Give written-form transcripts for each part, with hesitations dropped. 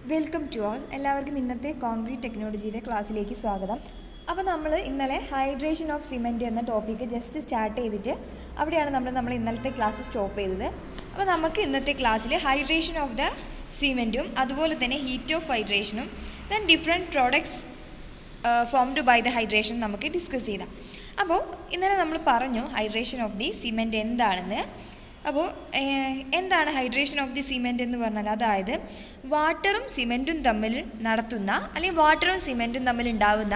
Welcome to all. എല്ലാവർക്കും ഇന്നത്തെ concrete ടെക്നോളജിയുടെ ക്ലാസ്സിലേക്ക് സ്വാഗതം. അപ്പോൾ നമ്മൾ ഇന്നലെ ഹൈഡ്രേഷൻ ഓഫ് സിമെൻറ്റ് എന്ന ടോപ്പിക്ക് ജസ്റ്റ് സ്റ്റാർട്ട് ചെയ്തിട്ട് അവിടെയാണ് നമ്മൾ ഇന്നലത്തെ ക്ലാസ് സ്റ്റോപ്പ് ചെയ്തത്. അപ്പോൾ നമുക്ക് ഇന്നത്തെ ക്ലാസ്സിൽ ഹൈഡ്രേഷൻ ഓഫ് ദ സിമെൻറ്റും അതുപോലെ തന്നെ ഹീറ്റ് ഓഫ് ഹൈഡ്രേഷനും then different products formed by the hydration നമുക്ക് ഡിസ്കസ് ചെയ്താം. അപ്പോൾ ഇന്നലെ നമ്മൾ പറഞ്ഞു ഹൈഡ്രേഷൻ ഓഫ് ദി സിമെൻറ്റ് എന്താണെന്ന്. അപ്പോൾ എന്താണ് ഹൈഡ്രേഷൻ ഓഫ് ദി സിമെൻറ്റ് എന്ന് പറഞ്ഞാൽ, അതായത് വാട്ടറും സിമെൻറ്റും തമ്മിൽ നടത്തുന്ന അല്ലെങ്കിൽ വാട്ടറും സിമെൻറ്റും തമ്മിൽ ഉണ്ടാകുന്ന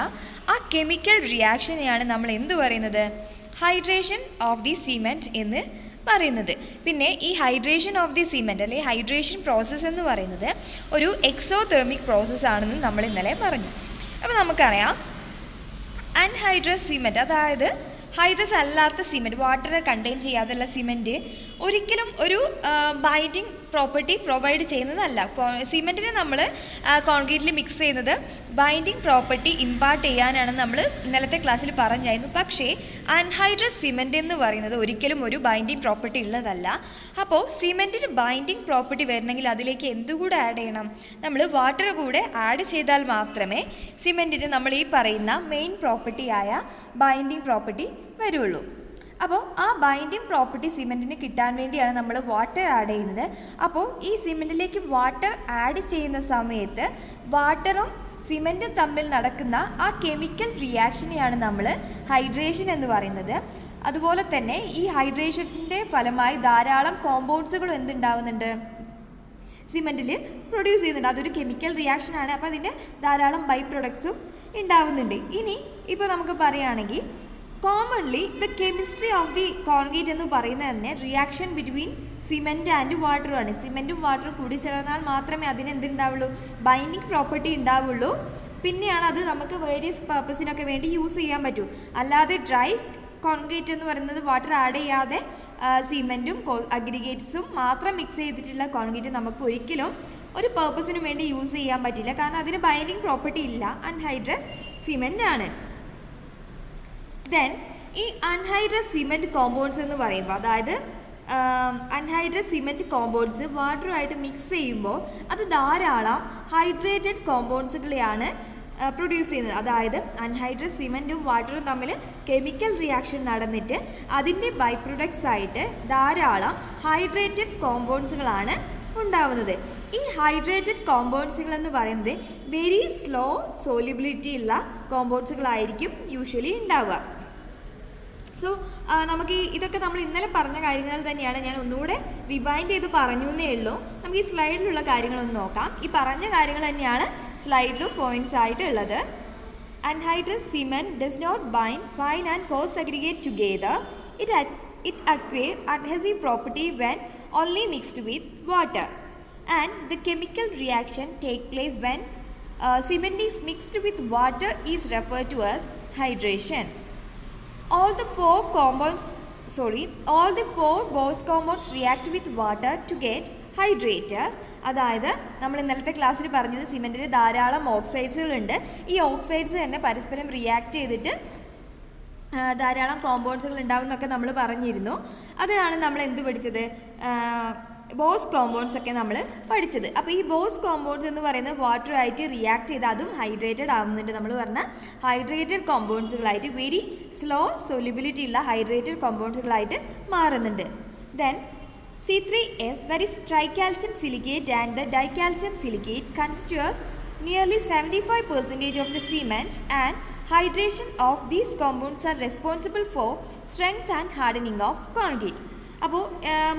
ആ കെമിക്കൽ റിയാക്ഷനെയാണ് നമ്മൾ എന്ത് പറയുന്നത്, ഹൈഡ്രേഷൻ ഓഫ് ദി സിമെൻറ്റ് എന്ന് പറയുന്നത്. പിന്നെ ഈ ഹൈഡ്രേഷൻ ഓഫ് ദി സിമെൻറ്റ് അല്ലെങ്കിൽ ഹൈഡ്രേഷൻ പ്രോസസ്സ് എന്ന് പറയുന്നത് ഒരു എക്സോതെർമിക് പ്രോസസ്സാണെന്ന് നമ്മൾ ഇന്നലെ പറഞ്ഞു. അപ്പോൾ നമുക്കറിയാം അൺഹൈഡ്രസ് സിമെൻറ്റ്, അതായത് ഹൈഡ്രസ് അല്ലാത്ത സിമെൻറ്റ്, വാട്ടർ കണ്ടെയ്ൻ ചെയ്യാതുള്ള സിമെൻറ്റ് ഒരിക്കലും ഒരു ബൈൻഡിങ് പ്രോപ്പർട്ടി പ്രൊവൈഡ് ചെയ്യുന്നതല്ല. സിമെൻറ്റിനെ നമ്മൾ കോൺക്രീറ്റിൽ മിക്സ് ചെയ്യുന്നത് ബൈൻഡിങ് പ്രോപ്പർട്ടി ഇമ്പാർട്ട് ചെയ്യാനാണ് നമ്മൾ ഇന്നലത്തെ ക്ലാസ്സിൽ പറഞ്ഞായിരുന്നു. പക്ഷേ അൺഹൈഡ്രസ് സിമെൻറ്റ് എന്ന് പറയുന്നത് ഒരിക്കലും ഒരു ബൈൻഡിങ് പ്രോപ്പർട്ടി ഉള്ളതല്ല. അപ്പോൾ സിമെൻറ്റിന് ബൈൻഡിങ് പ്രോപ്പർട്ടി വരണമെങ്കിൽ അതിലേക്ക് എന്തുകൂടെ ആഡ് ചെയ്യണം, നമ്മൾ വാട്ടർ കൂടെ ആഡ് ചെയ്താൽ മാത്രമേ സിമെൻറ്റിന് നമ്മൾ ഈ പറയുന്ന മെയിൻ പ്രോപ്പർട്ടിയായ ബൈൻഡിങ് പ്രോപ്പർട്ടി വരുള്ളൂ. അപ്പോൾ ആ ബൈൻഡിങ് പ്രോപ്പർട്ടി സിമെൻറ്റിന് കിട്ടാൻ വേണ്ടിയാണ് നമ്മൾ വാട്ടർ ആഡ് ചെയ്യുന്നത്. അപ്പോൾ ഈ സിമെൻറ്റിലേക്ക് വാട്ടർ ആഡ് ചെയ്യുന്ന സമയത്ത് വാട്ടറും സിമെൻറ്റും തമ്മിൽ നടക്കുന്ന ആ കെമിക്കൽ റിയാക്ഷനെയാണ് നമ്മൾ ഹൈഡ്രേഷൻ എന്ന് പറയുന്നത്. അതുപോലെ തന്നെ ഈ ഹൈഡ്രേഷൻ്റെ ഫലമായി ധാരാളം കോമ്പൗണ്ട്സുകളും എന്തുണ്ടാവുന്നുണ്ട്, സിമെൻറ്റിൽ പ്രൊഡ്യൂസ് ചെയ്യുന്നുണ്ട്. അതൊരു കെമിക്കൽ റിയാക്ഷനാണ്. അപ്പോൾ അതിൻ്റെ ധാരാളം ബൈ പ്രൊഡക്ട്സും ഉണ്ടാവുന്നുണ്ട്. ഇനി ഇപ്പോൾ നമുക്ക് പറയുകയാണെങ്കിൽ commonly the chemistry of the concrete എന്ന് പറയുന്നത് തന്നെ റിയാക്ഷൻ ബിറ്റ്വീൻ സിമെൻറ്റ് ആൻഡ് വാട്ടറുമാണ്. സിമെൻറ്റും വാട്ടറും കൂടി ചേർന്നാൽ മാത്രമേ അതിന് എന്തുണ്ടാവുള്ളൂ, ബൈൻഡിങ് പ്രോപ്പർട്ടി ഉണ്ടാവുള്ളൂ. പിന്നെയാണ് അത് നമുക്ക് വേരിയസ് പർപ്പസിനൊക്കെ വേണ്ടി യൂസ് ചെയ്യാൻ പറ്റൂ. അല്ലാതെ ഡ്രൈ കോൺക്രീറ്റ് എന്ന് പറയുന്നത് വാട്ടർ ആഡ് ചെയ്യാതെ സിമെൻറ്റും അഗ്രിഗേറ്റ്സും മാത്രം മിക്സ് ചെയ്തിട്ടുള്ള കോൺക്രീറ്റ് നമുക്ക് ഒരിക്കലും ഒരു പർപ്പസിന് വേണ്ടി യൂസ് ചെയ്യാൻ പറ്റില്ല. കാരണം അതിന് ബൈൻഡിങ് പ്രോപ്പർട്ടി ഇല്ല. അൺഹൈഡ്രസ് സിമെൻ്റ് ആണ്. ദെൻ ഈ അൺഹൈഡ്രസ് സിമെൻറ്റ് കോമ്പൗണ്ട്സ് എന്ന് പറയുമ്പോൾ, അതായത് അൺഹൈഡ്രസ് സിമെൻറ്റ് കോമ്പൗണ്ട്സ് വാട്ടറുമായിട്ട് മിക്സ് ചെയ്യുമ്പോൾ അത് ധാരാളം ഹൈഡ്രേറ്റഡ് കോമ്പൗണ്ട്സുകളെയാണ് പ്രൊഡ്യൂസ് ചെയ്യുന്നത്. അതായത് അൺഹൈഡ്രസ് സിമെൻറ്റും വാട്ടറും തമ്മിൽ കെമിക്കൽ റിയാക്ഷൻ നടന്നിട്ട് അതിൻ്റെ ബൈ പ്രൊഡക്ട്സ് ആയിട്ട് ധാരാളം ഹൈഡ്രേറ്റഡ് കോമ്പൗണ്ട്സുകളാണ് ഉണ്ടാവുന്നത്. ഈ ഹൈഡ്രേറ്റഡ് കോമ്പൗണ്ട്സുകൾ എന്ന് പറയുന്നത് വെരി സ്ലോ സോലിബിലിറ്റി ഉള്ള കോമ്പൗണ്ട്സുകളായിരിക്കും യൂഷ്വലി ഉണ്ടാവുക. സോ നമുക്ക് ഇതൊക്കെ നമ്മൾ ഇന്നലെ പറഞ്ഞ കാര്യങ്ങൾ തന്നെയാണ്. ഞാൻ ഒന്നുകൂടെ റിവൈൻഡ് ചെയ്ത് പറഞ്ഞു എന്നേ ഉള്ളൂ. നമുക്ക് ഈ സ്ലൈഡിലുള്ള കാര്യങ്ങളൊന്ന് നോക്കാം. ഈ പറഞ്ഞ കാര്യങ്ങൾ തന്നെയാണ് സ്ലൈഡിലും പോയിന്റ്സ് ആയിട്ട് ഉള്ളത്. Anhydrous cement does not bind fine and coarse aggregate together. It acquires adhesive property when only mixed with water, and the chemical reaction take place when cement is mixed with water is referred to as hydration. All the four Bose compounds react with water to get hydrated. അതായത് നമ്മൾ ഇന്നലത്തെ ക്ലാസ്സിൽ പറഞ്ഞത് സിമെൻറ്റിൽ ധാരാളം ഓക്സൈഡ്സുകളുണ്ട്. ഈ oxides തന്നെ പരസ്പരം react ചെയ്തിട്ട് ധാരാളം കോമ്പൗണ്ട്സുകൾ ഉണ്ടാവും എന്നൊക്കെ നമ്മൾ പറഞ്ഞിരുന്നു. അതിനാണ് നമ്മൾ എന്ത് പഠിച്ചത്, ബോസ് കോമ്പൗണ്ട്സ് ഒക്കെ നമ്മൾ പഠിച്ചത്. അപ്പോൾ ഈ ബോസ് കോമ്പൗണ്ട്സ് എന്ന് പറയുന്നത് വാട്ടറുമായിട്ട് റിയാക്ട് ചെയ്ത് അതും ഹൈഡ്രേറ്റഡ് ആവുന്നുണ്ട്. നമ്മൾ പറഞ്ഞ ഹൈഡ്രേറ്റഡ് കോമ്പൗണ്ട്സുകളായിട്ട് വെരി സ്ലോ സൊല്യൂബിലിറ്റി ഉള്ള ഹൈഡ്രേറ്റഡ് കോമ്പൗണ്ട്സുകളായിട്ട് മാറുന്നുണ്ട്. Then C3S, that is tricalcium silicate, and the dicalcium silicate constitutes nearly 75% of the cement, and hydration of these compounds are responsible for strength and hardening of concrete. അപ്പോൾ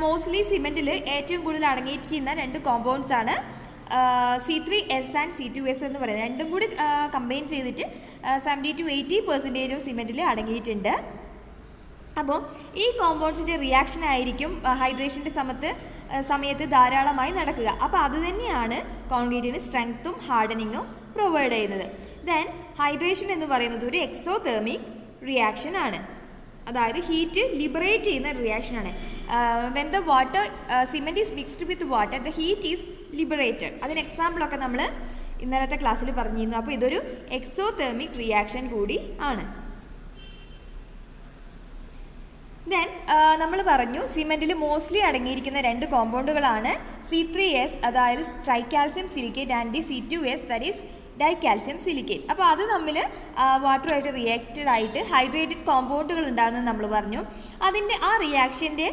mostly സിമെൻറ്റിൽ ഏറ്റവും കൂടുതൽ അടങ്ങിയിരിക്കുന്ന രണ്ട് compounds ആണ് C3S and C2S എന്ന് പറയുന്നത്. രണ്ടും കൂടി കമ്പൈൻ ചെയ്തിട്ട് 70-80% ഓഫ് സിമെൻറ്റിൽ അടങ്ങിയിട്ടുണ്ട്. അപ്പോൾ ഈ കോമ്പൗണ്ട്സിൻ്റെ റിയാക്ഷൻ ആയിരിക്കും ഹൈഡ്രേഷൻ്റെ സമയത്ത് ധാരാളമായി നടക്കുക. അപ്പോൾ അതുതന്നെയാണ് കോൺക്രീറ്റിന് സ്ട്രെങ്ത്തും ഹാർഡനിങ്ങും പ്രൊവൈഡ് ചെയ്യുന്നത്. ദെൻ ഹൈഡ്രേഷൻ എന്ന് പറയുന്നത് ഒരു എക്സോതെർമിക് റിയാക്ഷൻ ആണ്. അതായത് ഹീറ്റ് ലിബറേറ്റ് ചെയ്യുന്ന റിയാക്ഷനാണ്. When the water cement is mixed with water the heat is liberated. അതിന് എക്സാമ്പിളൊക്കെ നമ്മൾ ഇന്നലത്തെ ക്ലാസ്സിൽ പറഞ്ഞിരുന്നു. അപ്പോൾ ഇതൊരു എക്സോതെർമിക് റിയാക്ഷൻ കൂടി ആണ്. ദെൻ നമ്മൾ പറഞ്ഞു സിമെൻറ്റിൽ മോസ്റ്റ്ലി അടങ്ങിയിരിക്കുന്ന 2 കോമ്പൗണ്ടുകളാണ് C3S, അതായത് tricalcium silicate, and C2S, that is dicalcium silicate. അപ്പോൾ അത് തമ്മിൽ വാട്ടറുമായിട്ട് റിയാക്റ്റഡ് ആയിട്ട് ഹൈഡ്രേറ്റഡ് കോമ്പൗണ്ടുകൾ ഉണ്ടാകുന്നത് നമ്മൾ പറഞ്ഞു. അതിൻ്റെ ആ റിയാക്ഷൻ്റെ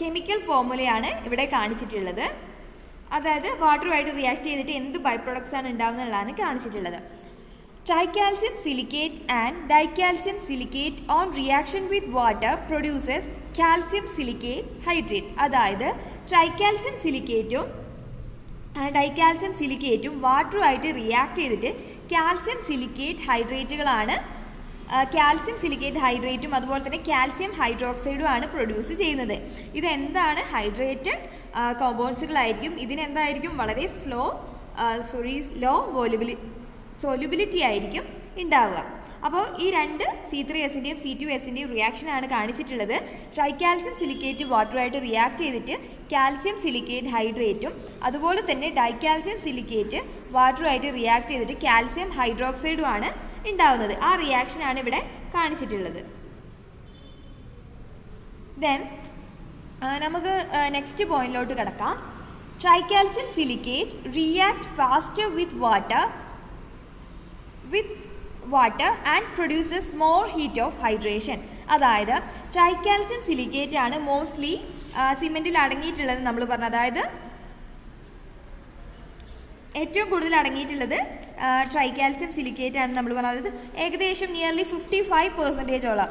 കെമിക്കൽ ഫോർമുലയാണ് ഇവിടെ കാണിച്ചിട്ടുള്ളത്. അതായത് വാട്ടറുമായിട്ട് റിയാക്ട് ചെയ്തിട്ട് എന്ത് ബൈ പ്രൊഡക്ട്സ് ആണ് ഉണ്ടാകുന്നതാണ് കാണിച്ചിട്ടുള്ളത്. Tricalcium silicate and dicalcium silicate on reaction with water produces calcium silicate hydrate. അതായത് ട്രൈകാൽസ്യം സിലിക്കേറ്റും ഡൈകാൽസ്യം സിലിക്കേറ്റും വാട്ടറുമായിട്ട് റിയാക്ട് ചെയ്തിട്ട് കാൽസ്യം സിലിക്കേറ്റ് ഹൈഡ്രേറ്റുകളാണ് കാൽസ്യം സിലിക്കേറ്റ് ഹൈഡ്രേറ്റും അതുപോലെ തന്നെ കാൽസ്യം ഹൈഡ്രോക്സൈഡും ആണ് പ്രൊഡ്യൂസ് ചെയ്യുന്നത്. ഇതെന്താണ്? ഹൈഡ്രേറ്റഡ് കോമ്പൗണ്ട്സുകളായിരിക്കും. ഇതിനെന്തായിരിക്കും? വളരെ ലോ സോല്യൂബിലിറ്റി ആയിരിക്കും ഉണ്ടാവുക. അപ്പോൾ ഈ 2 C3Sൻ്റെയും C2Sൻ്റെയും റിയാക്ഷനാണ് കാണിച്ചിട്ടുള്ളത്. ട്രൈകാൽസ്യം സിലിക്കേറ്റ് വാട്ടറുമായിട്ട് റിയാക്ട് ചെയ്തിട്ട് കാൽസ്യം സിലിക്കേറ്റ് ഹൈഡ്രേറ്റും അതുപോലെ തന്നെ ഡൈകാൽസ്യം സിലിക്കേറ്റ് വാട്ടറുമായിട്ട് റിയാക്ട് ചെയ്തിട്ട് കാൽസ്യം ഹൈഡ്രോക്സൈഡും ആണ് ഉണ്ടാവുന്നത്. ആ റിയാക്ഷനാണ് ഇവിടെ കാണിച്ചിട്ടുള്ളത്. ദെൻ നമുക്ക് നെക്സ്റ്റ് പോയിന്റിലോട്ട് കിടക്കാം. Tricalcium silicate react faster with water and produces more heat of hydration. അതായത് ട്രൈകാൽസ്യം സിലിക്കേറ്റ് ആണ് മോസ്റ്റ്ലി സിമെൻറ്റിൽ അടങ്ങിയിട്ടുള്ളത് നമ്മൾ പറഞ്ഞു. അതായത് ഏറ്റവും കൂടുതൽ അടങ്ങിയിട്ടുള്ളത് ട്രൈകാൽസ്യം സിലിക്കേറ്റ് ആണ് നമ്മൾ പറഞ്ഞത്. അതായത് ഏകദേശം നിയർലി 55%ഓളം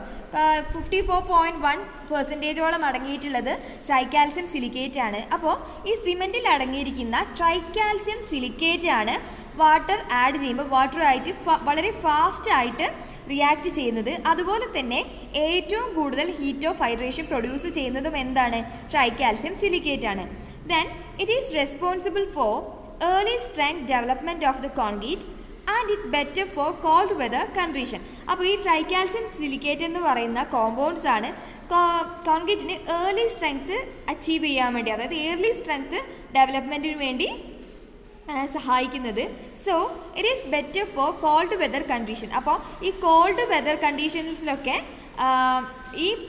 54.1% അടങ്ങിയിട്ടുള്ളത് ട്രൈകാൽസ്യം സിലിക്കേറ്റ് ആണ്. അപ്പോൾ ഈ സിമെൻറ്റിൽ അടങ്ങിയിരിക്കുന്ന ട്രൈകാൽസ്യം സിലിക്കേറ്റ് ആണ് വാട്ടർ ആഡ് ചെയ്യുമ്പോൾ വാട്ടറുമായിട്ട് വളരെ ഫാസ്റ്റായിട്ട് റിയാക്ട് ചെയ്യുന്നത്. അതുപോലെ തന്നെ ഏറ്റവും കൂടുതൽ ഹീറ്റ് ഓഫ് ഹൈഡ്രേഷൻ പ്രൊഡ്യൂസ് ചെയ്യുന്നതും എന്താണ്? ട്രൈകാൽസ്യം സിലിക്കേറ്റ് ആണ്. Then it is responsible for early strength development of the concrete and it better for cold weather condition. അപ്പോൾ ഈ ട്രൈകാൽസ്യം സിലിക്കേറ്റ് എന്ന് പറയുന്ന കോമ്പൗണ്ട്സ് ആണ് കോൺക്രീറ്റിന് ഏർലി സ്ട്രെങ്ത് അച്ചീവ് ചെയ്യാൻ വേണ്ടി, അതായത് ഏർലി സ്ട്രെങ്ത് ഡെവലപ്മെൻറ്റിന് വേണ്ടി സഹായിക്കുന്നത്. So it is better for cold weather condition. അപ്പോൾ ഈ കോൾഡ് വെതർ കണ്ടീഷൻസിലൊക്കെ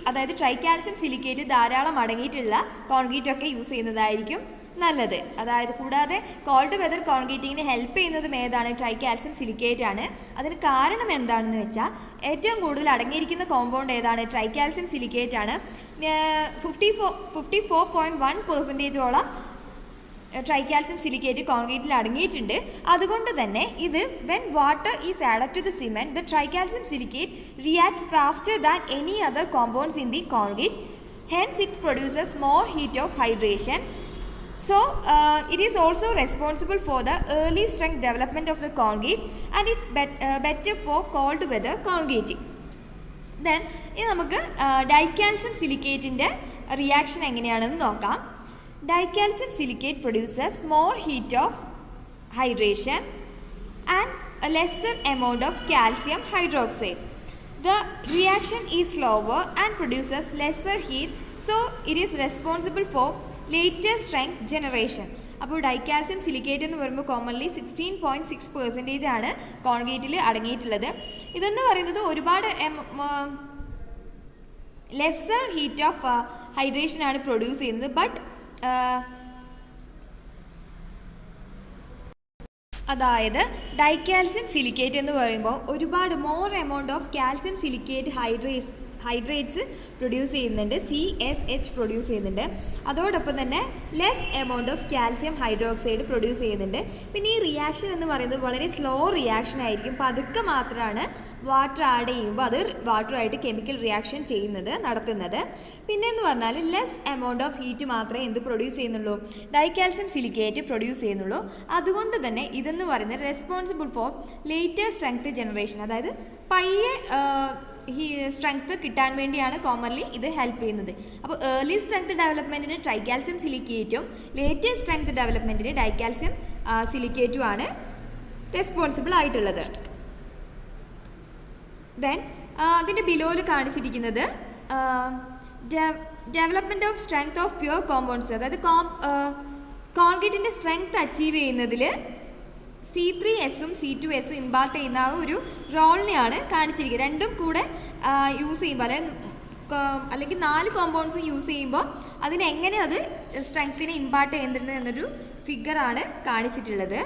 അതായത് ട്രൈകാൽസ്യം സിലിക്കേറ്റ് ധാരാളം അടങ്ങിയിട്ടുള്ള കോൺക്രീറ്റൊക്കെ യൂസ് ചെയ്യുന്നതായിരിക്കും നല്ലത്. അതായത് കൂടാതെ കോൾഡ് വെതർ കോൺക്രീറ്റിങ്ങിന് ഹെൽപ്പ് ചെയ്യുന്നതും ഏതാണ്? ട്രൈകാൽസ്യം സിലിക്കേറ്റ് ആണ്. അതിന് കാരണം എന്താണെന്ന് വെച്ചാൽ ഏറ്റവും കൂടുതൽ അടങ്ങിയിരിക്കുന്ന കോമ്പൗണ്ട് ഏതാണ്? ട്രൈകാൽസ്യം സിലിക്കേറ്റ് ആണ്. 54.1%ഓളം ട്രൈകാൽസ്യം സിലിക്കേറ്റ് കോൺക്രീറ്റിൽ അടങ്ങിയിട്ടുണ്ട്. അതുകൊണ്ട് തന്നെ ഇത് when water is added to the cement, the tricalcium silicate react faster than any other compounds in the concrete. Hence it produces more heat of hydration. So it is also responsible for the early strength development of the concrete and it better for cold weather concreting. Then ഇനി നമുക്ക് ഡൈകാൽസ്യം സിലിക്കേറ്റിൻ്റെ reaction എങ്ങനെയാണെന്ന് നോക്കാം. ഡൈകാൽസ്യം silicate produces more heat of hydration and a lesser amount of calcium hydroxide. The reaction is slower and produces lesser heat, so it is responsible for later strength generation. അപ്പോൾ ഡൈകാൽസ്യം silicate എന്ന് പറയുമ്പോൾ commonly 16.6% ആണ് കോൺക്രീറ്റിൽ അടങ്ങിയിട്ടുള്ളത്. ഇതെന്ന് പറയുന്നത് ഒരുപാട് lesser heat of hydration ആണ് produce ചെയ്യുന്നത്. But അതായത് ഡൈകാൽസ്യം സിലിക്കേറ്റ് എന്ന് പറയുമ്പോൾ ഒരുപാട് more amount of calcium silicate hydrates produce ചെയ്യുന്നുണ്ട്, CSH പ്രൊഡ്യൂസ് ചെയ്യുന്നുണ്ട്. അതോടൊപ്പം തന്നെ less amount of calcium hydroxide produce ചെയ്യുന്നുണ്ട്. പിന്നെ ഈ റിയാക്ഷൻ എന്ന് പറയുന്നത് വളരെ സ്ലോ റിയാക്ഷൻ ആയിരിക്കും. പതുക്കെ മാത്രമാണ് വാട്ടർ ആഡ് ചെയ്യുമ്പോൾ അത് വാട്ടറുമായിട്ട് കെമിക്കൽ റിയാക്ഷൻ നടത്തുന്നത്. പിന്നെ എന്ന് പറഞ്ഞാൽ ലെസ് എമൗണ്ട് ഓഫ് ഹീറ്റ് മാത്രമേ എന്ത് പ്രൊഡ്യൂസ് ചെയ്യുന്നുള്ളൂ? ഡൈകാൽസ്യം സിലിക്കേറ്റ് പ്രൊഡ്യൂസ് ചെയ്യുന്നുള്ളൂ. അതുകൊണ്ട് തന്നെ ഇതെന്ന് പറയുന്നത് responsible for later strength generation, അതായത് പയ്യെ സ്ട്രെങ്ത് കിട്ടാൻ വേണ്ടിയാണ് കോമൺലി ഇത് ഹെൽപ്പ് ചെയ്യുന്നത്. അപ്പോൾ ഏർലി സ്ട്രെങ്ത് ഡെവലപ്മെൻറ്റിന് ട്രൈകാൽസ്യം സിലിക്കേറ്റും ലേറ്റർ സ്ട്രെങ്ത് ഡെവലപ്മെൻറ്റിന് ഡൈകാൽസ്യം സിലിക്കേറ്റും ആണ് റെസ്പോൺസിബിൾ ആയിട്ടുള്ളത്. ദെൻ അതിൻ്റെ ബിലോയിൽ കാണിച്ചിരിക്കുന്നത് development of strength of pure compounds, അതായത് കോൺക്രീറ്റിൻ്റെ സ്ട്രെങ്ത് അച്ചീവ് ചെയ്യുന്നതിൽ C3Sഉം C2Sഉം ഇമ്പാർട്ട് ചെയ്യുന്ന ആ ഒരു റോളിനെയാണ് കാണിച്ചിരിക്കുന്നത്. രണ്ടും കൂടെ യൂസ് ചെയ്യുമ്പോൾ അതായത് അല്ലെങ്കിൽ 4 കോമ്പൗണ്ട്സ് യൂസ് ചെയ്യുമ്പോൾ അതിനെങ്ങനെ അത് സ്ട്രെങ്ത്തിനെ ഇമ്പാർട്ട് ചെയ്യുന്നുണ്ട് എന്നൊരു ഫിഗറാണ് കാണിച്ചിട്ടുള്ളത്.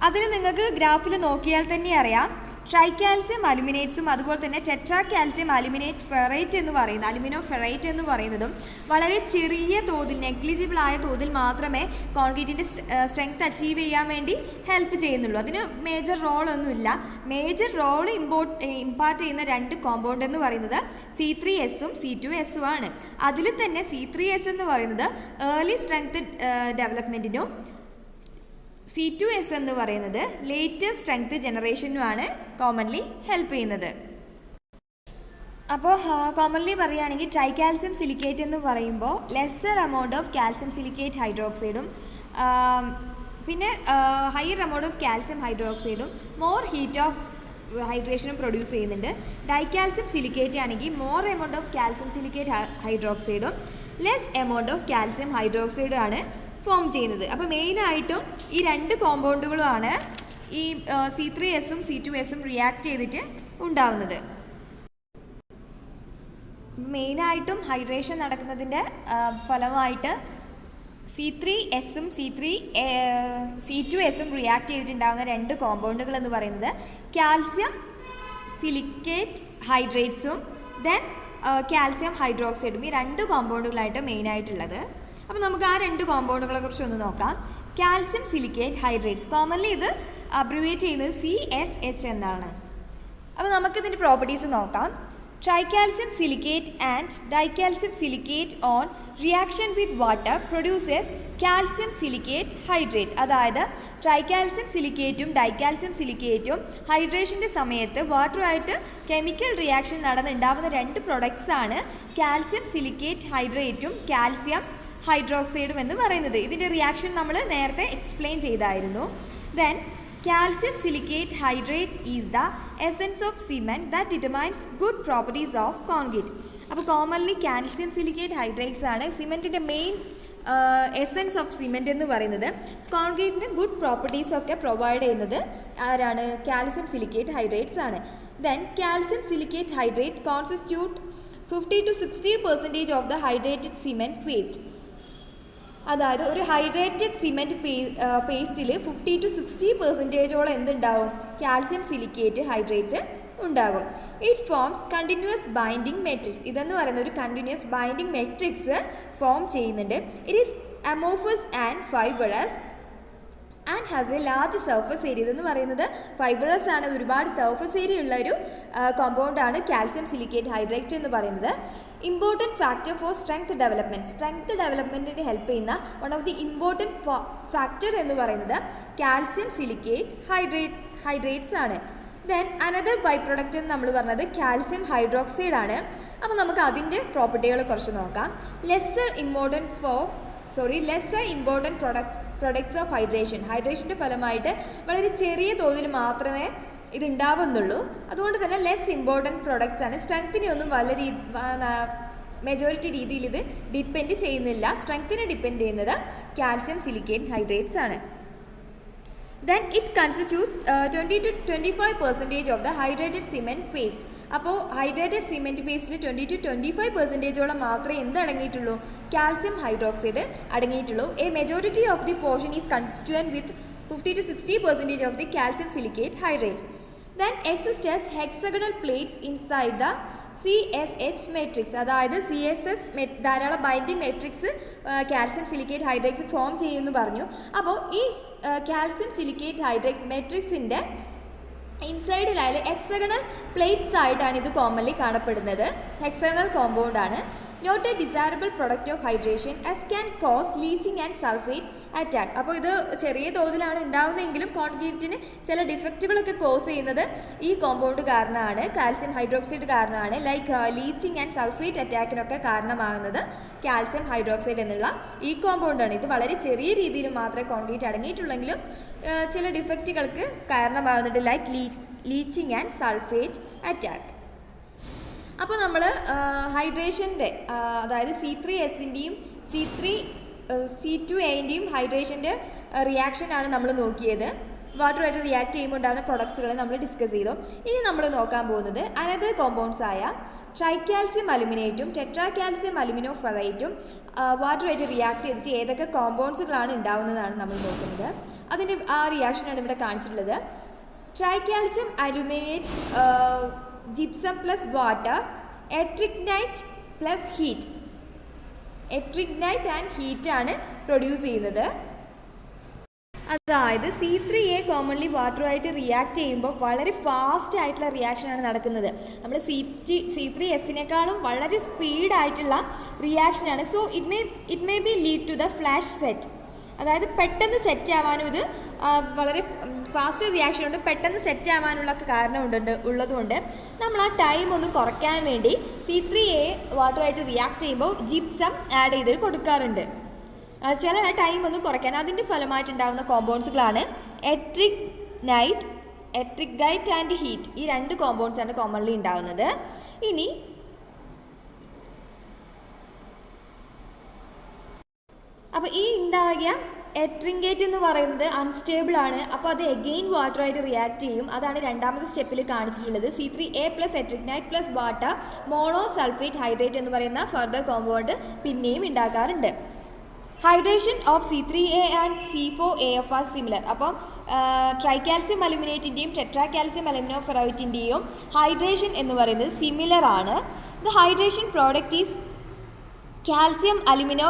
അതിന് നിങ്ങൾക്ക് ഗ്രാഫിൽ നോക്കിയാൽ തന്നെ അറിയാം. ട്രൈകാൽസ്യം അലുമിനേറ്റ്സും അതുപോലെ തന്നെ ടെട്രാ കാൽസ്യം അലുമിനേറ്റ് ഫെറൈറ്റ് എന്ന് പറയുന്ന അലുമിനോ ഫെറൈറ്റ് എന്ന് പറയുന്നതും വളരെ ചെറിയ തോതിൽ നെഗ്ലിജിബിൾ ആയ തോതിൽ മാത്രമേ കോൺക്രീറ്റിൻ്റെ സ്ട്രെങ്ത് അച്ചീവ് ചെയ്യാൻ വേണ്ടി ഹെൽപ്പ് ചെയ്യുന്നുള്ളൂ. അതിന് മേജർ റോളൊന്നുമില്ല. മേജർ റോൾ ഇമ്പാർട്ട് ചെയ്യുന്ന 2 കോമ്പൗണ്ട് എന്ന് പറയുന്നത് C3S-ഉം C2S-ഉം ആണ്. അതിൽ തന്നെ C3S എന്ന് പറയുന്നത് ഏർലി സ്ട്രെങ്ത് ഡെവലപ്മെൻറ്റിനും C2S എന്ന് പറയുന്നത് ലേറ്റസ്റ്റ് സ്ട്രെങ്ത് ജനറേഷനുമാണ് കോമൺലി ഹെൽപ്പ് ചെയ്യുന്നത്. അപ്പോൾ കോമൺലി പറയുകയാണെങ്കിൽ ട്രൈകാൽസ്യം സിലിക്കേറ്റ് എന്ന് പറയുമ്പോൾ lesser amount of calcium silicate ഹൈഡ്രോക്സൈഡും പിന്നെ ഹയർ എമൗണ്ട് ഓഫ് കാൽസ്യം ഹൈഡ്രോക്സൈഡും മോർ ഹീറ്റ് ഓഫ് ഹൈഡ്രേഷനും പ്രൊഡ്യൂസ് ചെയ്യുന്നുണ്ട്. ഡൈകാൽസ്യം സിലിക്കേറ്റ് ആണെങ്കിൽ more amount of calcium silicate ഹൈഡ്രോക്സൈഡും ലെസ് എമൗണ്ട് ഓഫ് കാൽസ്യം ഹൈഡ്രോക്സൈഡും ആണ് ഫോം ചെയ്യുന്നത്. അപ്പോൾ മെയിനായിട്ടും ഈ 2 കോമ്പൗണ്ടുകളുമാണ് ഈ C3S-ഉം C2S-ഉം റിയാക്ട് ചെയ്തിട്ട് ഉണ്ടാവുന്നത്. മെയിനായിട്ടും ഹൈഡ്രേഷൻ നടക്കുന്നതിൻ്റെ ഫലമായിട്ട് C3S-ഉം C2S-ഉം റിയാക്ട് ചെയ്തിട്ടുണ്ടാകുന്ന 2 കോമ്പൗണ്ടുകൾ എന്ന് പറയുന്നത് കാൽസ്യം സിലിക്കേറ്റ് ഹൈഡ്രേറ്റ്സും ദെൻ കാൽസ്യം ഹൈഡ്രോക്സൈഡും, ഈ 2 കോമ്പൗണ്ടുകളായിട്ട് മെയിനായിട്ടുള്ളത്. അപ്പോൾ നമുക്ക് ആ 2 കോമ്പൗണ്ടുകളെ കുറിച്ച് ഒന്ന് നോക്കാം. കാൽസ്യം സിലിക്കേറ്റ് ഹൈഡ്രേറ്റ്സ്, കോമൺലി ഇത് അബ്രിവേറ്റ് ചെയ്യുന്നത് CSH എന്നാണ്. അപ്പോൾ നമുക്കിതിൻ്റെ പ്രോപ്പർട്ടീസ് നോക്കാം. Tricalcium silicate and dicalcium silicate on reaction with water producers calcium silicate hydrate. അതായത് ട്രൈകാൽസ്യം സിലിക്കേറ്റും ഡൈകാൽസ്യം സിലിക്കേറ്റും ഹൈഡ്രേഷൻ്റെ സമയത്ത് വാട്ടറുമായിട്ട് കെമിക്കൽ റിയാക്ഷൻ നടന്നുണ്ടാവുന്ന 2 പ്രൊഡക്ട്സാണ് കാൽസ്യം സിലിക്കേറ്റ് ഹൈഡ്രേറ്റും കാൽസ്യം ഹൈഡ്രോക്സൈഡും എന്ന് പറയുന്നത്. ഇതിൻ്റെ റിയാക്ഷൻ നമ്മൾ നേരത്തെ എക്സ്പ്ലെയിൻ ചെയ്തായിരുന്നു. Then calcium silicate hydrate is the essence of cement that determines good properties of concrete. അപ്പോൾ കോമൺലി കാൽസ്യം സിലിക്കേറ്റ് ഹൈഡ്രേറ്റ്സ് ആണ് സിമെൻറ്റിൻ്റെ മെയിൻ എസൻസ് ഓഫ് സിമെൻറ്റ് എന്ന് പറയുന്നത്. കോൺക്രീറ്റിന് ഗുഡ് പ്രോപ്പർട്ടീസ് ഒക്കെ പ്രൊവൈഡ് ചെയ്യുന്നത് ആരാണ്? കാൽസ്യം സിലിക്കേറ്റ് ഹൈഡ്രേറ്റ്സ് ആണ്. Then calcium silicate hydrate constitute 50 to 60% of the hydrated cement paste. അതായത് ഒരു ഹൈഡ്രേറ്റഡ് സിമെൻറ്റ് പേസ്റ്റിൽ 50 to 60% എന്തുണ്ടാവും? കാൽസ്യം സിലിക്കേറ്റ് ഹൈഡ്രേറ്റ് ഉണ്ടാകും. It forms continuous binding matrix. ഇതെന്ന് പറയുന്ന ഒരു കണ്ടിന്യൂസ് ബൈൻഡിങ് മെട്രിക്സ് ഫോം ചെയ്യുന്നുണ്ട്. It is amorphous and fibrous and has A large surface area. ഇതെന്ന് പറയുന്നത് ഫൈബറസ് ആണ്, ഒരുപാട് സർഫസ് ഏരിയ ഉള്ള ഒരു കോമ്പൗണ്ടാണ് കാൽസ്യം സിലിക്കേറ്റ് ഹൈഡ്രേറ്റ് എന്ന് പറയുന്നത്. Important factor for strength development, strength ഡെവലപ്മെൻറ്റിന് ഹെൽപ്പ് ചെയ്യുന്ന one of the important factor എന്ന് പറയുന്നത് കാൽസ്യം സിലിക്കേറ്റ് ഹൈഡ്രേറ്റ്സ് ആണ്. ദെൻ അനദർ ബൈ പ്രൊഡക്റ്റ് എന്ന് നമ്മൾ പറഞ്ഞത് കാൽസ്യം ഹൈഡ്രോക്സൈഡ് ആണ്. അപ്പോൾ നമുക്ക് അതിൻ്റെ പ്രോപ്പർട്ടികൾ കുറച്ച് നോക്കാം. ലെസ്സർ ഇമ്പോർട്ടൻറ്റ് പ്രൊഡക്ട്സ് ഓഫ് ഹൈഡ്രേഷൻ്റെ ഫലമായിട്ട് വളരെ ചെറിയ തോതിൽ മാത്രമേ ഇത് ഉണ്ടാവുന്നുള്ളൂ. അതുകൊണ്ട് തന്നെ ലെസ് ഇമ്പോർട്ടൻറ്റ് പ്രൊഡക്ട്സ് ആണ്. സ്ട്രെങ്ത്തിനെ ഒന്നും മെജോറിറ്റി രീതിയിൽ ഇത് ഡിപ്പെൻഡ് ചെയ്യുന്നില്ല. സ്ട്രെങ്ത്തിനെ ഡിപ്പെൻഡ് ചെയ്യുന്നത് കാൽസ്യം സിലിക്കേറ്റ് ഹൈഡ്രേറ്റ്സ് ആണ്. Then it constitutes 20 to 25% of the hydrated cement paste. അപ്പോൾ ഹൈഡ്രേറ്റഡ് സിമെൻറ്റ് പേസ്റ്റിൽ 20 to 25% മാത്രമേ എന്ത് അടങ്ങിയിട്ടുള്ളൂ? കാൽസ്യം ഹൈഡ്രോക്സൈഡ് അടങ്ങിയിട്ടുള്ളൂ. A majority of the portion is constituent with 50 to 60% of the calcium silicate hydrates. Then exist as hexagonal plates inside the CSH matrix. അതായത് CSH ധാരാളം binding matrix calcium silicate hydrates form ചെയ്യുമെന്ന് പറഞ്ഞു. അപ്പോൾ ഈ calcium silicate hydrate മെട്രിക്സിൻ്റെ ഇൻസൈഡിലായാലും hexagonal plates ആയിട്ടാണ് ഇത് കോമൺലി കാണപ്പെടുന്നത്. ഹെക്സഗണൽ കോമ്പൗണ്ട് ആണ്. Not A desirable product of hydration as can cos leaching and sulphate attack. അപ്പോൾ ഇത് ചെറിയ തോതിലാണ് ഉണ്ടാവുന്നതെങ്കിലും കോൺക്രീറ്റിന് ചില ഡിഫക്റ്റുകളൊക്കെ കോസ് ചെയ്യുന്നത് ഈ കോമ്പൗണ്ട് കാരണമാണ്, കാൽസ്യം ഹൈഡ്രോക്സൈഡ് കാരണമാണ്. ലൈക്ക് ലീച്ചിങ് ആൻഡ് സൾഫേറ്റ് അറ്റാക്കിനൊക്കെ കാരണമാകുന്നത് കാൽസ്യം ഹൈഡ്രോക്സൈഡ് എന്നുള്ള ഈ കോമ്പൗണ്ടാണ്. ഇത് വളരെ ചെറിയ രീതിയിൽ മാത്രമേ കോൺക്രീറ്റ് അടങ്ങിയിട്ടുള്ളെങ്കിലും ചില ഡിഫക്റ്റുകൾക്ക് കാരണമാകുന്നുണ്ട്, like leaching and sulphate attack. അപ്പോൾ നമ്മൾ ഹൈഡ്രേഷൻ്റെ അതായത് C3Sൻ്റെയും C2Aൻ്റെയും ഹൈഡ്രേഷൻ്റെ റിയാക്ഷനാണ് നമ്മൾ നോക്കിയത്. വാട്ടറുമായിട്ട് റിയാക്ട് ചെയ്യുമ്പോൾ ഉണ്ടാകുന്ന പ്രൊഡക്ട്സുകൾ നമ്മൾ ഡിസ്കസ് ചെയ്തു. ഇനി നമ്മൾ നോക്കാൻ പോകുന്നത് അനദർ കോമ്പൗണ്ട്സ് ആയ ട്രൈക്കാൽസ്യം അലുമിനേറ്റും ടെട്രാ കാൽസ്യം അലുമിനോ ഫെറൈറ്റും വാട്ടറുമായിട്ട് റിയാക്ട് ചെയ്തിട്ട് ഏതൊക്കെ കോമ്പൗണ്ട്സുകളാണ് ഉണ്ടാവുന്നതാണ് നമ്മൾ നോക്കുന്നത്. അതിൻ്റെ ആ റിയാക്ഷനാണ് ഇവിടെ കാണിച്ചിട്ടുള്ളത്. Tricalcium aluminate gypsum plus water, ettringite plus heat. Ettringite and ഹീറ്റാണ് പ്രൊഡ്യൂസ് ചെയ്യുന്നത്. അതായത് C3A കോമൺലി വാട്ടറുമായിട്ട് റിയാക്ട് ചെയ്യുമ്പോൾ വളരെ ഫാസ്റ്റ് ആയിട്ടുള്ള റിയാക്ഷനാണ് നടക്കുന്നത്. നമ്മൾ C3S വളരെ സ്പീഡായിട്ടുള്ള റിയാക്ഷനാണ്. So it may be lead to the flash set. അതായത് പെട്ടെന്ന് സെറ്റ് ആവാനും ഇത് വളരെ ഫാസ്റ്റ് റിയാക്ഷൻ കൊണ്ട് പെട്ടെന്ന് സെറ്റ് ആവാനുള്ള കാരണം ഉള്ളതുകൊണ്ട് നമ്മൾ ആ ടൈം ഒന്ന് കുറയ്ക്കാൻ വേണ്ടി C3A വാട്ടറുമായിട്ട് റിയാക്ട് ചെയ്യുമ്പോൾ ജിപ്സം ആഡ് ചെയ്ത് കൊടുക്കാറുണ്ട്. ചില ടൈം ഒന്ന് കുറയ്ക്കാൻ. അതിൻ്റെ ഫലമായിട്ടുണ്ടാകുന്ന കോമ്പൗണ്ട്സുകളാണ് എട്രിഗ്നൈറ്റ്, എട്രിഗൈറ്റ് ആൻഡ് ഹീറ്റ്. ഈ 2 കോമ്പൗണ്ട്സാണ് കോമൺലി ഉണ്ടാകുന്നത്. ഇനി അപ്പോൾ ഈ ഉണ്ടാകിയ എട്രിഗേറ്റ് എന്ന് പറയുന്നത് അൺസ്റ്റേബിൾ ആണ്. അപ്പോൾ അത് എഗെയിൻ വാട്ടറുമായിട്ട് റിയാക്ട് ചെയ്യും. അതാണ് രണ്ടാമത്തെ സ്റ്റെപ്പിൽ കാണിച്ചിട്ടുള്ളത്. C3A plus ettringite plus water mono sulphate hydrate എന്ന് പറയുന്ന ഫർദർ കോമ്പൗണ്ട് പിന്നെയും ഉണ്ടാക്കാറുണ്ട്. Hydration of C3A and C4AF are similar. അപ്പം ട്രൈക്കാൽസ്യം അലുമിനേറ്റിൻ്റെയും ടെട്രാ കാൽസ്യം അലുമിനോ ഫെറൈറ്റിൻ്റെയും ഹൈഡ്രേഷൻ എന്ന് പറയുന്നത് സിമിലർ ആണ്. The hydration product is calcium alumino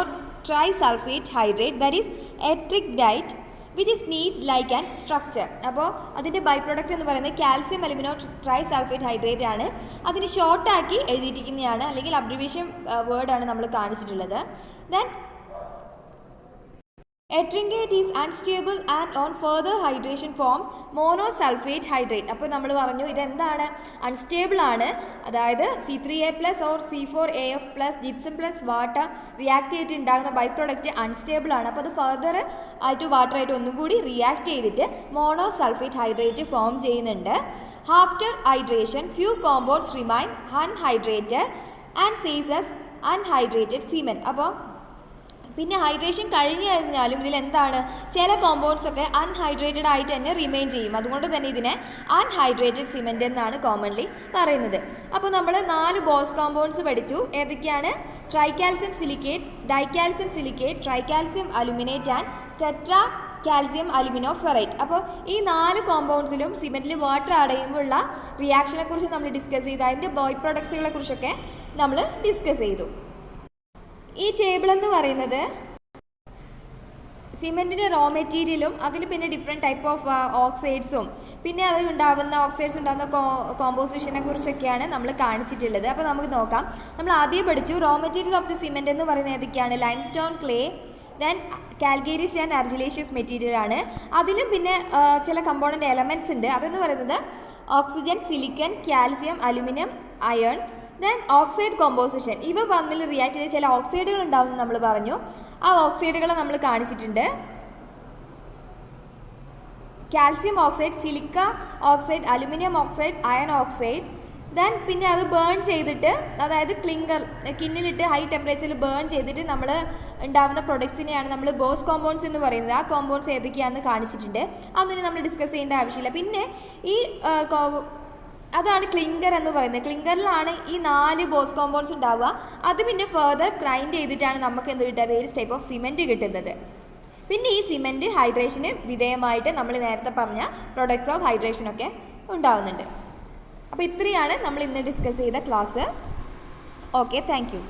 trisulphate hydrate, that is ettringite, which is neat like and structure. അപ്പോൾ അതിൻ്റെ ബൈ പ്രോഡക്റ്റ് എന്ന് പറയുന്നത് കാൽസ്യം അലുമിനോ ട്രൈസൾഫേറ്റ് ഹൈഡ്രേറ്റ് ആണ്. അതിന് ഷോർട്ടാക്കി എഴുതിയിരിക്കുന്നതാണ്, അല്ലെങ്കിൽ അബ്രിവേഷൻ വേർഡാണ് നമ്മൾ കാണിച്ചിട്ടുള്ളത്. Then ettringite is unstable and on further hydration forms monosulphate hydrate. അപ്പോൾ നമ്മൾ പറഞ്ഞു ഇതെന്താണ്, അൺസ്റ്റേബിൾ ആണ്. അതായത് C3A plus or C4AF plus gypsum plus water react ചെയ്തിട്ട് ഉണ്ടാകുന്ന ബൈ പ്രോഡക്റ്റ് അൺസ്റ്റേബിൾ ആണ്. അപ്പോൾ അത് ഫർദർ ആയിട്ട് വാട്ടറായിട്ട് ഒന്നും കൂടി റിയാക്ട് ചെയ്തിട്ട് മോണോസൾഫേറ്റ് ഹൈഡ്രേറ്റ് ഫോം ചെയ്യുന്നുണ്ട്. After hydration few compounds remain unhydrated and ceases unhydrated cement. അപ്പോൾ പിന്നെ ഹൈഡ്രേഷൻ കഴിഞ്ഞു കഴിഞ്ഞാലും ഇതിൽ എന്താണ്, ചില കോമ്പൗണ്ട്സ് ഒക്കെ അൺഹൈഡ്രേറ്റഡ് ആയിട്ട് തന്നെ റിമെയിൻ ചെയ്യും. അതുകൊണ്ട് തന്നെ ഇതിനെ അൺഹൈഡ്രേറ്റഡ് സിമെൻറ്റ് എന്നാണ് കോമൺലി പറയുന്നത്. അപ്പോൾ നമ്മൾ 4 ബോസ് കോമ്പൗണ്ട്സ് പഠിച്ചു. ഏതൊക്കെയാണ്? Tricalcium silicate, dicalcium silicate, tricalcium aluminate and tetra calcium alumino ferrite. അപ്പോൾ ഈ 4 കോമ്പൗണ്ട്സിലും സിമെൻറ്റിൽ വാട്ടർ അടയുമ്പോഴുള്ള റിയാക്ഷനെ കുറിച്ച് നമ്മൾ ഡിസ്കസ് ചെയ്തു. അതിൻ്റെ ബൈ പ്രൊഡക്ട്സുകളെ കുറിച്ചൊക്കെ നമ്മൾ ഡിസ്കസ് ചെയ്തു. ഈ ടേബിൾ എന്ന് പറയുന്നത് സിമെൻറ്റിൻ്റെ റോ മെറ്റീരിയലും അതിൽ പിന്നെ ഡിഫറെൻറ്റ് ടൈപ്പ് ഓഫ് ഓക്സൈഡ്സും പിന്നെ അത് ഉണ്ടാകുന്ന ഓക്സൈഡ്സ് ഉണ്ടാകുന്ന കോമ്പോസിഷനെ കുറിച്ചൊക്കെയാണ് നമ്മൾ കാണിച്ചിട്ടുള്ളത്. അപ്പോൾ നമുക്ക് നോക്കാം. നമ്മൾ ആദ്യം പഠിച്ചു raw material of the cement എന്ന് പറയുന്നത് ഏതൊക്കെയാണ്? Limestone, clay, then calcareous and argillaceous material ആണ്. അതിലും പിന്നെ ചില കമ്പോണൻ്റ് എലമെൻറ്റ്സ് ഉണ്ട്. അതെന്ന് പറയുന്നത് oxygen, silicon, calcium, aluminium, iron, then oxide composition. ഇവ തമ്മിൽ റിയാക്ട് ചെയ്ത് ചില ഓക്സൈഡുകൾ ഉണ്ടാവുമെന്ന് നമ്മൾ പറഞ്ഞു. ആ ഓക്സൈഡുകളെ നമ്മൾ കാണിച്ചിട്ടുണ്ട്. Calcium oxide, silica oxide, aluminium oxide, iron oxide. Then പിന്നെ അത് ബേൺ ചെയ്തിട്ട്, അതായത് കിന്നിലിട്ട് ഹൈ ടെമ്പറേച്ചറിൽ ബേൺ ചെയ്തിട്ട് നമ്മൾ ഉണ്ടാകുന്ന പ്രൊഡക്ട്സിനെയാണ് നമ്മൾ ബോസ് കോമ്പൗണ്ട്സ് എന്ന് പറയുന്നത്. ആ കോമ്പൗണ്ട്സ് ഏതൊക്കെയാണെന്ന് കാണിച്ചിട്ടുണ്ട്. അതൊന്നും നമ്മൾ ഡിസ്കസ് ചെയ്യേണ്ട ആവശ്യമില്ല. പിന്നെ ഈ അതാണ് ക്ലിങ്കർ എന്ന് പറയുന്നത്. ക്ലിങ്കറിലാണ് ഈ 4 ബോസ് കോമ്പൗണ്ട്സ് ഉണ്ടാവുക. അത് പിന്നെ ഫർദർ ഗ്രൈൻഡ് ചെയ്തിട്ടാണ് നമുക്ക് എന്ത് കിട്ടുക? വേരിയസ് ടൈപ്പ് ഓഫ് സിമെൻറ്റ് കിട്ടുന്നത്. പിന്നെ ഈ സിമെൻറ്റ് ഹൈഡ്രേഷന് വിധേയമായിട്ട് നമ്മൾ നേരത്തെ പറഞ്ഞ പ്രൊഡക്ട്സ് ഓഫ് ഹൈഡ്രേഷനൊക്കെ ഉണ്ടാവുന്നുണ്ട്. അപ്പോൾ ഇത്രയാണ് നമ്മൾ ഇന്ന് ഡിസ്കസ് ചെയ്ത ക്ലാസ്. Okay, thank you.